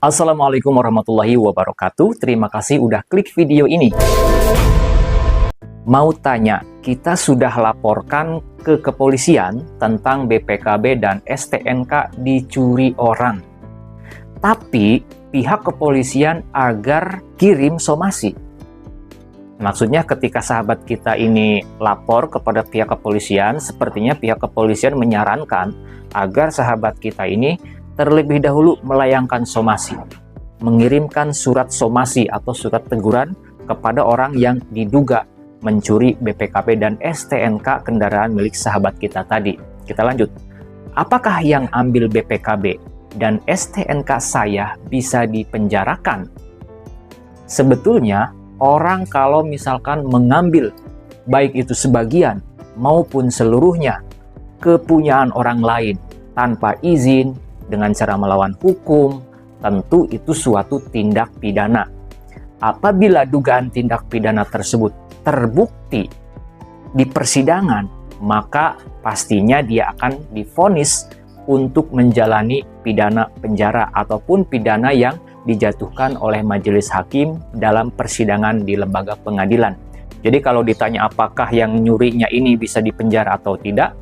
Assalamualaikum warahmatullahi wabarakatuh. Terima kasih udah klik video ini. Mau tanya, kita sudah laporkan ke kepolisian tentang BPKB dan STNK dicuri orang. Tapi pihak kepolisian agar kirim somasi. Maksudnya ketika sahabat kita ini lapor kepada pihak kepolisian, sepertinya pihak kepolisian menyarankan agar sahabat kita ini terlebih dahulu melayangkan somasi, mengirimkan surat somasi atau surat teguran kepada orang yang diduga mencuri BPKB dan STNK kendaraan milik sahabat kita tadi. Kita lanjut. Apakah yang ambil BPKB dan STNK saya bisa dipenjarakan? Sebetulnya, orang kalau misalkan mengambil, baik itu sebagian maupun seluruhnya, kepunyaan orang lain tanpa izin, dengan cara melawan hukum, tentu itu suatu tindak pidana. Apabila dugaan tindak pidana tersebut terbukti di persidangan, maka pastinya dia akan divonis untuk menjalani pidana penjara ataupun pidana yang dijatuhkan oleh majelis hakim dalam persidangan di lembaga pengadilan. Jadi kalau ditanya apakah yang nyurinya ini bisa dipenjara atau tidak,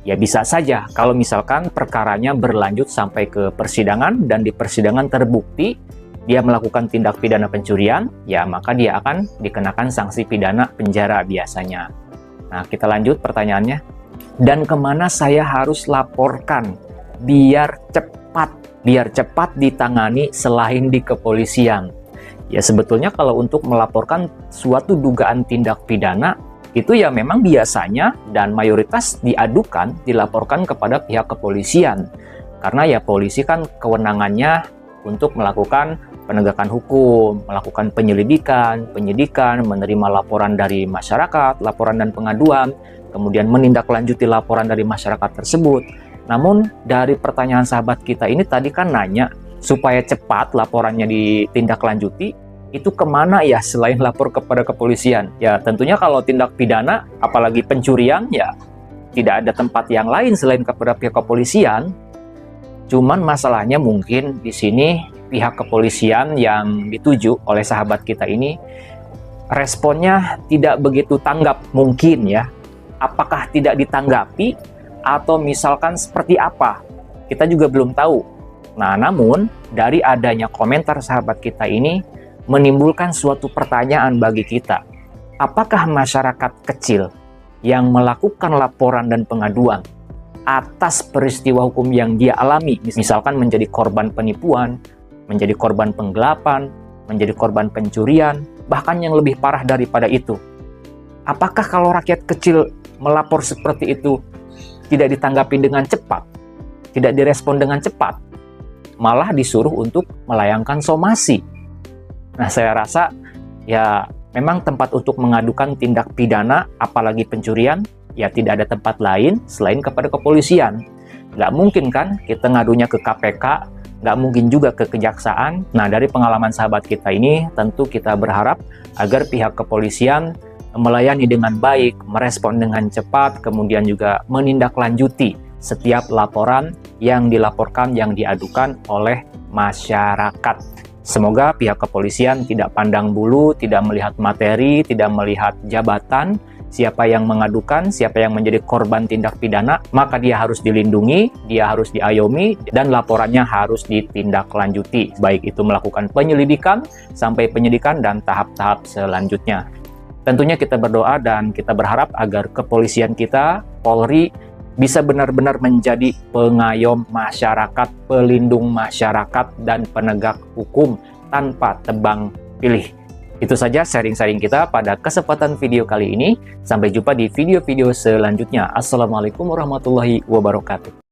ya bisa saja kalau misalkan perkaranya berlanjut sampai ke persidangan dan di persidangan terbukti dia melakukan tindak pidana pencurian, ya maka dia akan dikenakan sanksi pidana penjara biasanya. Nah, kita lanjut pertanyaannya. Dan kemana saya harus laporkan biar cepat ditangani selain di kepolisian? Ya sebetulnya kalau untuk melaporkan suatu dugaan tindak pidana, itu ya memang biasanya dan mayoritas dilaporkan kepada pihak kepolisian. Karena ya polisi kan kewenangannya untuk melakukan penegakan hukum, melakukan penyelidikan, penyidikan, menerima laporan dari masyarakat, laporan dan pengaduan, kemudian menindaklanjuti laporan dari masyarakat tersebut. Namun dari pertanyaan sahabat kita ini tadi kan nanya supaya cepat laporannya ditindaklanjuti, itu kemana ya selain lapor kepada kepolisian? Ya tentunya kalau tindak pidana, apalagi pencurian, ya tidak ada tempat yang lain selain kepada pihak kepolisian. Cuman masalahnya mungkin di sini pihak kepolisian yang dituju oleh sahabat kita ini responnya tidak begitu tanggap mungkin ya. Apakah tidak ditanggapi atau misalkan seperti apa? Kita juga belum tahu. Nah, namun dari adanya komentar sahabat kita ini menimbulkan suatu pertanyaan bagi kita. Apakah masyarakat kecil yang melakukan laporan dan pengaduan atas peristiwa hukum yang dia alami, misalkan menjadi korban penipuan, menjadi korban penggelapan, menjadi korban pencurian, bahkan yang lebih parah daripada itu. Apakah kalau rakyat kecil melapor seperti itu tidak ditanggapi dengan cepat, tidak direspon dengan cepat, malah disuruh untuk melayangkan somasi? Nah, saya rasa ya memang tempat untuk mengadukan tindak pidana, apalagi pencurian, ya tidak ada tempat lain selain kepada kepolisian. Nggak mungkin kan kita ngadunya ke KPK, nggak mungkin juga ke kejaksaan. Nah, dari pengalaman sahabat kita ini, tentu kita berharap agar pihak kepolisian melayani dengan baik, merespon dengan cepat, kemudian juga menindaklanjuti setiap laporan yang dilaporkan, yang diadukan oleh masyarakat. Semoga pihak kepolisian tidak pandang bulu, tidak melihat materi, tidak melihat jabatan. Siapa yang mengadukan, siapa yang menjadi korban tindak pidana, maka dia harus dilindungi, dia harus diayomi, dan laporannya harus ditindaklanjuti. Baik itu melakukan penyelidikan, sampai penyidikan, dan tahap-tahap selanjutnya. Tentunya kita berdoa dan kita berharap agar kepolisian kita, Polri, bisa benar-benar menjadi pengayom masyarakat, pelindung masyarakat, dan penegak hukum tanpa tebang pilih. Itu saja sharing-sharing kita pada kesempatan video kali ini. Sampai jumpa di video-video selanjutnya. Assalamualaikum warahmatullahi wabarakatuh.